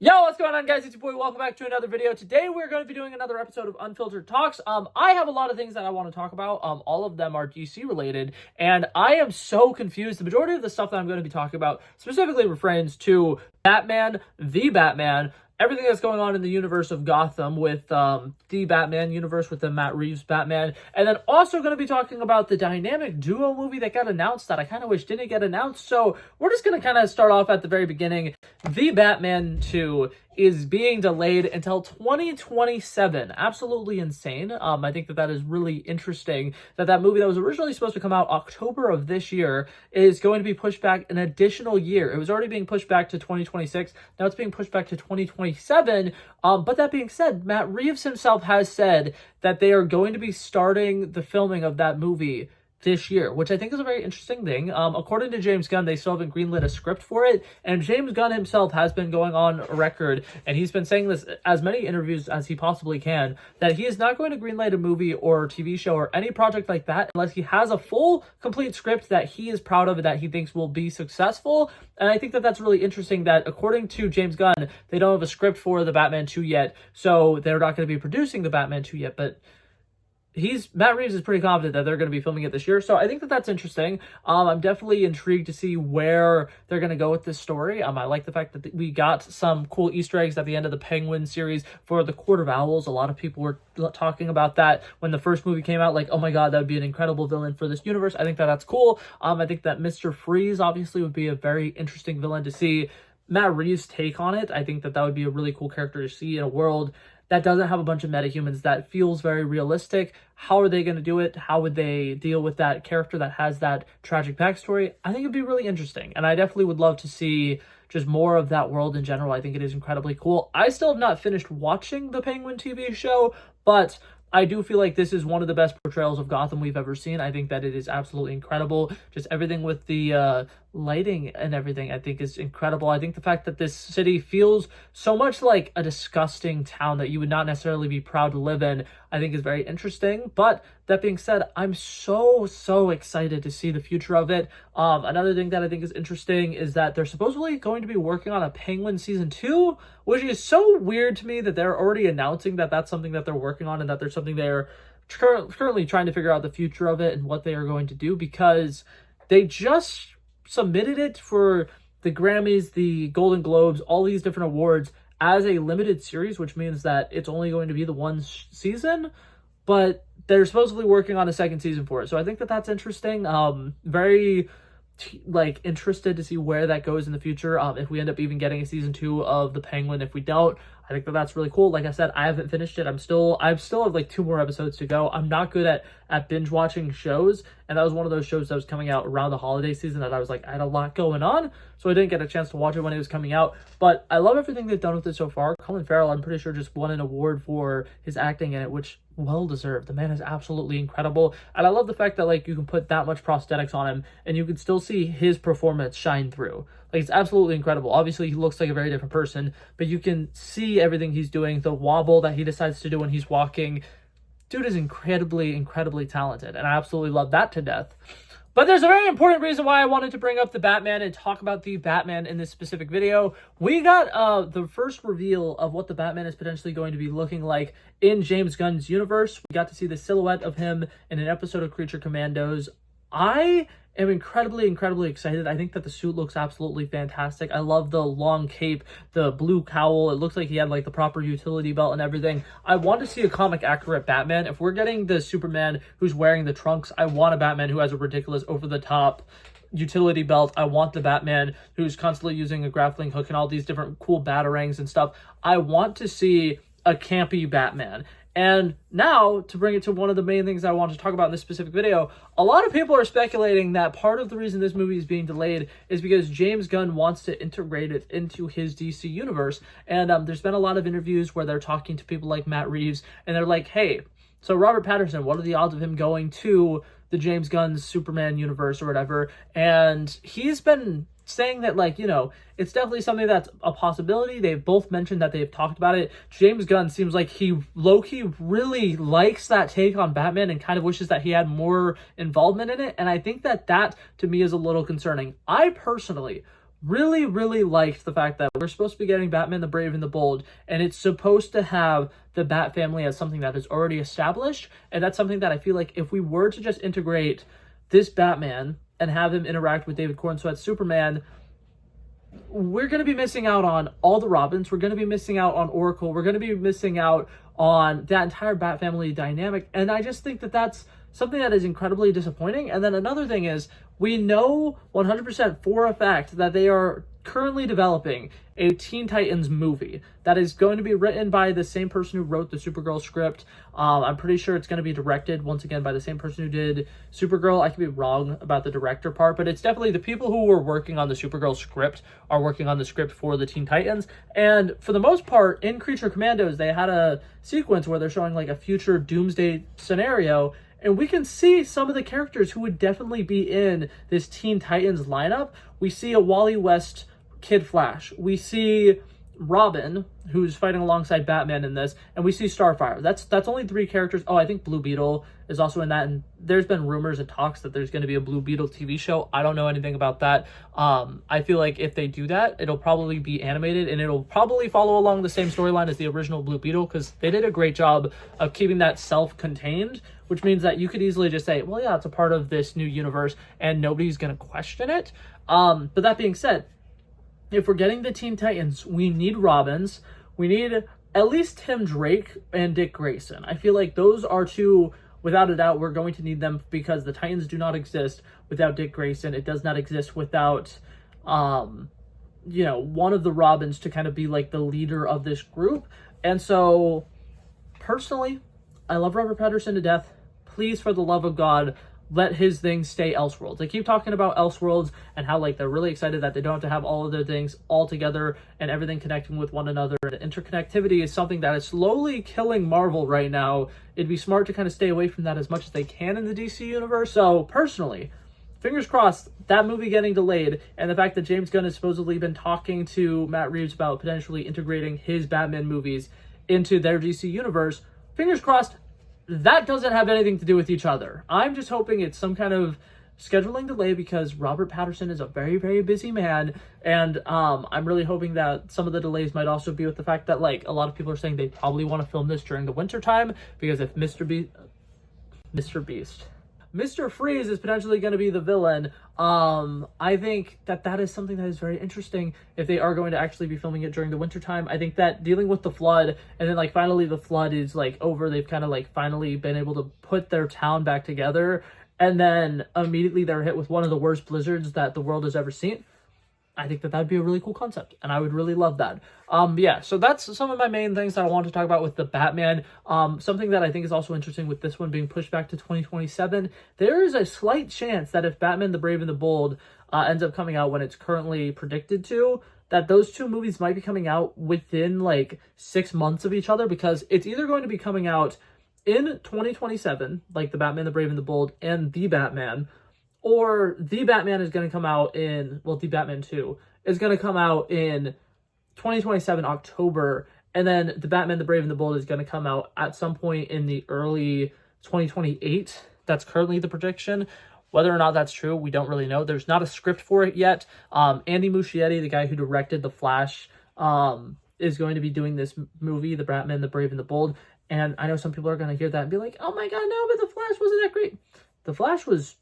Yo, what's going on, guys? It's your boy. Welcome back to another video. Today, we're going to be doing another episode of Unfiltered Talks. I have a lot of things that I want to talk about. All of them are DC related, and I am so confused. The majority of the stuff that I'm going to be talking about specifically refers to Batman, the Batman, everything that's going on in the universe of Gotham with the Batman universe with the Matt Reeves Batman, and then also going to be talking about the dynamic duo movie that got announced that I kind of wish didn't get announced. So we're just going to kind of start off at the very beginning. The Batman 2 is being delayed until 2027. Absolutely insane. I think that is really interesting that movie that was originally supposed to come out October of this year is going to be pushed back an additional year. It was already being pushed back to 2026. Now it's being pushed back to 2027. But that being said, Matt Reeves himself has said that they are going to be starting the filming of that movie this year, which I think is a very interesting thing. According to James Gunn, they still haven't greenlit a script for it, and James Gunn himself has been going on record, and he's been saying this as many interviews as he possibly can, that he is not going to greenlight a movie or TV show or any project like that unless he has a full, complete script that he is proud of and that he thinks will be successful. And I think that that's really interesting that, according to James Gunn, they don't have a script for the Batman 2 yet, so they're not going to be producing the Batman 2 yet, but Matt Reeves is pretty confident that they're going to be filming it this year. So I think that that's interesting. I'm definitely intrigued to see where they're going to go with this story. I like the fact that we got some cool Easter eggs at the end of the Penguin series for the Court of Owls. A lot of people were talking about that when the first movie came out, like, oh my god, that would be an incredible villain for this universe. I think that that's cool. I think that Mr. Freeze obviously would be a very interesting villain to see Matt Reeves' take on it. I think that would be a really cool character to see in a world that doesn't have a bunch of metahumans, that feels very realistic. How are they going to do it? How would they deal with that character that has that tragic backstory? I think it'd be really interesting, and I definitely would love to see just more of that world in general. I think it is incredibly cool. I still have not finished watching the Penguin TV show, but I do feel like this is one of the best portrayals of Gotham we've ever seen. I think that it is absolutely incredible. Just everything with the lighting and everything, I think, is incredible. I think the fact that this city feels so much like a disgusting town that you would not necessarily be proud to live in, I think is very interesting. But that being said, I'm so excited to see the future of it. Another thing that I think is interesting is that they're supposedly going to be working on a Penguin season 2, which is so weird to me that they're already announcing that that's something that they're working on and that there's something they're currently trying to figure out the future of it and what they are going to do, because they just submitted it for the Grammys, the Golden Globes, all these different awards as a limited series, which means that it's only going to be the one season, but they're supposedly working on a second season for it. So I think that that's interesting. Very interested to see where that goes in the future. If we end up even getting a season 2 of the Penguin, if we don't, I think that that's really cool. Like I said, I haven't finished it. I still have like 2 more episodes to go. I'm not good at binge watching shows, and that was one of those shows that was coming out around the holiday season that I was like, I had a lot going on, so I didn't get a chance to watch it when it was coming out. But I love everything they've done with it so far. Colin Farrell, I'm pretty sure, just won an award for his acting in it, which well deserved. The man is absolutely incredible, and I love the fact that you can put that much prosthetics on him and you can still see his performance shine through. It's absolutely incredible. Obviously, he looks like a very different person, but you can see everything he's doing, the wobble that he decides to do when he's walking. Dude is incredibly talented, and I absolutely love that to death. But there's a very important reason why I wanted to bring up the Batman and talk about the Batman in this specific video. We got the first reveal of what the Batman is potentially going to be looking like in James Gunn's universe. We got to see the silhouette of him in an episode of Creature Commandos. I am incredibly excited. I think that the suit looks absolutely fantastic. I love the long cape, the blue cowl. It looks like he had the proper utility belt and everything. I want to see a comic accurate Batman. If we're getting the Superman who's wearing the trunks, I want a Batman who has a ridiculous over the top utility belt. I want the Batman who's constantly using a grappling hook and all these different cool batarangs and stuff. I want to see a campy Batman. And now, to bring it to one of the main things I want to talk about in this specific video, a lot of people are speculating that part of the reason this movie is being delayed is because James Gunn wants to integrate it into his DC universe. And there's been a lot of interviews where they're talking to people like Matt Reeves, and they're like, hey, so Robert Pattinson, what are the odds of him going to the James Gunn's Superman universe or whatever? And he's been saying that, it's definitely something that's a possibility. They've both mentioned that they've talked about it. James Gunn seems like he low-key really likes that take on Batman and kind of wishes that he had more involvement in it. And I think that to me is a little concerning. I personally really, really liked the fact that we're supposed to be getting Batman the Brave and the Bold, and it's supposed to have the Bat family as something that is already established. And that's something that I feel like if we were to just integrate this Batman and have him interact with David Cornsweet's Superman, we're going to be missing out on all the Robins. We're going to be missing out on Oracle. We're going to be missing out on that entire Bat family dynamic. And I just think that that's something that is incredibly disappointing. And then another thing is, we know 100% for a fact that they are currently developing a Teen Titans movie that is going to be written by the same person who wrote the Supergirl script. I'm pretty sure it's going to be directed, once again, by the same person who did Supergirl. I could be wrong about the director part, but it's definitely the people who were working on the Supergirl script are working on the script for the Teen Titans. And for the most part, in Creature Commandos, they had a sequence where they're showing like a future doomsday scenario, and we can see some of the characters who would definitely be in this Teen Titans lineup. We see a Wally West Kid Flash. We see Robin, who's fighting alongside Batman in this, and we see Starfire. That's only 3 characters. Oh, I think Blue Beetle is also in that, and there's been rumors and talks that there's going to be a Blue Beetle TV show. I don't know anything about that. I feel like if they do that, it'll probably be animated, and it'll probably follow along the same storyline as the original Blue Beetle, because they did a great job of keeping that self-contained, which means that you could easily just say, well, yeah, it's a part of this new universe, and nobody's going to question it. But that being said, if we're getting the Teen Titans, we need Robins. We need at least Tim Drake and Dick Grayson. I feel like those are 2, without a doubt, we're going to need them, because the Titans do not exist without Dick Grayson. It does not exist without, one of the Robins to kind of be like the leader of this group. And so, personally, I love Robert Pattinson to death. Please, for the love of God, let his things stay Elseworlds. They keep talking about Elseworlds and how like they're really excited that they don't have to have all of their things all together and everything connecting with one another. The interconnectivity is something that is slowly killing Marvel right now. It'd be smart to kind of stay away from that as much as they can in the DC universe. So personally, fingers crossed, that movie getting delayed, and the fact that James Gunn has supposedly been talking to Matt Reeves about potentially integrating his Batman movies into their DC universe, fingers crossed, that doesn't have anything to do with each other. I'm just hoping it's some kind of scheduling delay, because Robert Pattinson is a very, very busy man, and I'm really hoping that some of the delays might also be with the fact that like a lot of people are saying they probably want to film this during the winter time, because if Mr. Freeze is potentially going to be the villain, I think that is something that is very interesting if they are going to actually be filming it during the wintertime. I think that dealing with the flood, and then like finally the flood is like over, they've kind of like finally been able to put their town back together, and then immediately they're hit with one of the worst blizzards that the world has ever seen. I think that that'd be a really cool concept, and I would really love that. Yeah, so that's some of my main things that I want to talk about with the Batman. Something that I think is also interesting with this one being pushed back to 2027, there is a slight chance that if Batman the Brave and the Bold ends up coming out when it's currently predicted to, that those 2 movies might be coming out within like 6 months of each other, because it's either going to be coming out in 2027, like the Batman the Brave and the Bold and the Batman, or the Batman is going to come out in, well, the Batman 2 is going to come out in 2027 October, and then the Batman the Brave and the Bold is going to come out at some point in the early 2028. That's currently the prediction. Whether or not that's true, we don't really know. There's not a script for it yet. Andy Muschietti, the guy who directed The Flash, is going to be doing this movie, The Batman the Brave and the Bold, and I know some people are going to hear that and be like, oh my god, no, but The Flash wasn't that great. The Flash was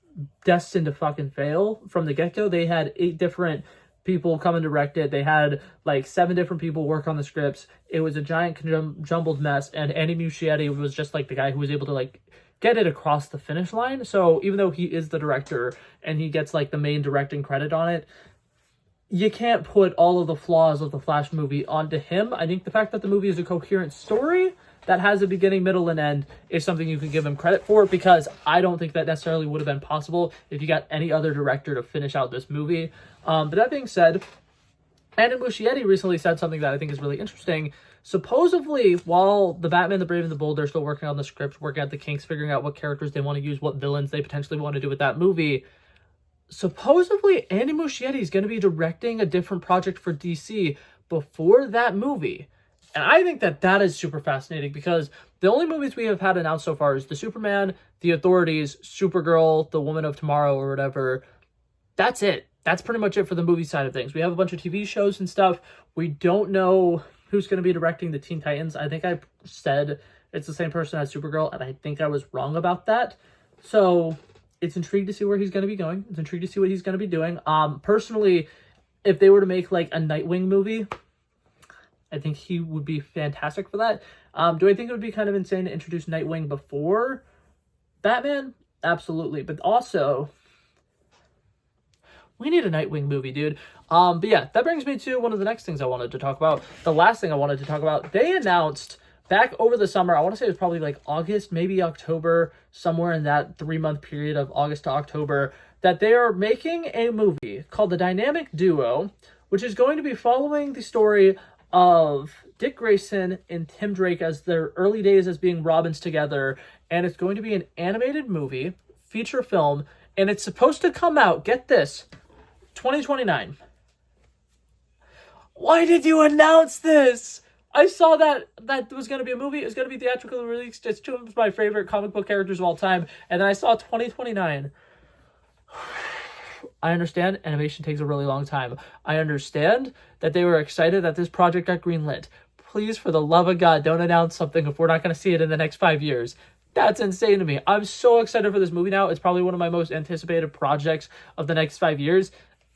destined to fucking fail from the get-go. They had 8 different people come and direct it. They had like 7 different people work on the scripts. It was a giant jumbled mess, and Andy Muschietti was just like the guy who was able to like get it across the finish line. So even though he is the director and he gets like the main directing credit on it, you can't put all of the flaws of the Flash movie onto him. I think the fact that the movie is a coherent story that has a beginning, middle, and end is something you can give him credit for, because I don't think that necessarily would have been possible if you got any other director to finish out this movie. But that being said, Andy Muschietti recently said something that I think is really interesting. Supposedly, while the Batman, the Brave, and the Bold are still working on the script, working out the kinks, figuring out what characters they want to use, what villains they potentially want to do with that movie, supposedly Andy Muschietti is going to be directing a different project for DC before that movie. And I think that that is super fascinating, because the only movies we have had announced so far is the Superman, the Authorities, Supergirl, the Woman of Tomorrow, or whatever. That's it. that's pretty much it for the movie side of things. We have a bunch of TV shows and stuff. We don't know who's going to be directing the Teen Titans. I think I said it's the same person as Supergirl, and I think I was wrong about that. So it's intrigued to see where he's going to be going. It's intrigued to see what he's going to be doing. Personally, if they were to make like a Nightwing movie, I think he would be fantastic for that. Do I think it would be kind of insane to introduce Nightwing before Batman? Absolutely. But also, we need a Nightwing movie, dude. But yeah, that brings me to one of the next things I wanted to talk about. The last thing I wanted to talk about, they announced back over the summer, I want to say it was probably like August, maybe October, somewhere in that 3-month period of August to October, that they are making a movie called The Dynamic Duo, which is going to be following the story of Dick Grayson and Tim Drake as their early days as being Robins together. And it's going to be an animated movie, feature film, and it's supposed to come out, get this, 2029. Why did you announce this? I saw that was going to be a movie. It was going to be theatrically released. It's two of my favorite comic book characters of all time. And then I saw 2029. I understand animation takes a really long time. I understand that they were excited that this project got greenlit. Please, for the love of God, don't announce something if we're not going to see it in the next 5 years. That's insane to me. I'm so excited for this movie now. It's probably one of my most anticipated projects of the next 5 years.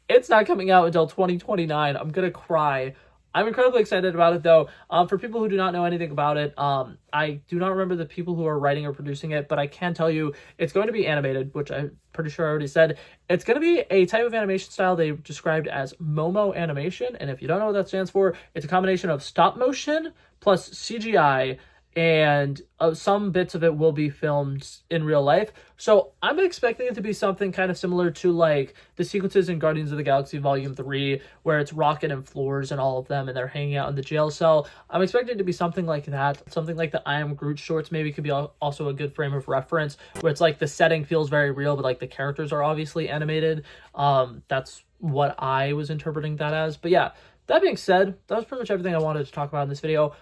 It's not coming out until 2029. I'm going to cry. I'm incredibly excited about it, though. For people who do not know anything about it, I do not remember the people who are writing or producing it, but I can tell you it's going to be animated, which I'm pretty sure I already said. It's going to be a type of animation style they described as Momo animation, and if you don't know what that stands for, it's a combination of stop motion plus CGI, and some bits of it will be filmed in real life. So I'm expecting it to be something kind of similar to like the sequences in Guardians of the Galaxy Volume 3, where it's Rocket and Floors and all of them, and they're hanging out in the jail cell. I'm expecting it to be something like that. Something like the I Am Groot shorts maybe could be also a good frame of reference, where it's like the setting feels very real, but like the characters are obviously animated. That's what I was interpreting that as. But yeah, that being said, that was pretty much everything I wanted to talk about in this video.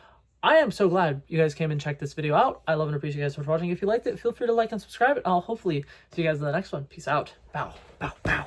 I am so glad you guys came and checked this video out. I love and appreciate you guys for watching. If you liked it, feel free to like and subscribe. I'll hopefully see you guys in the next one. Peace out. Bow, bow, bow.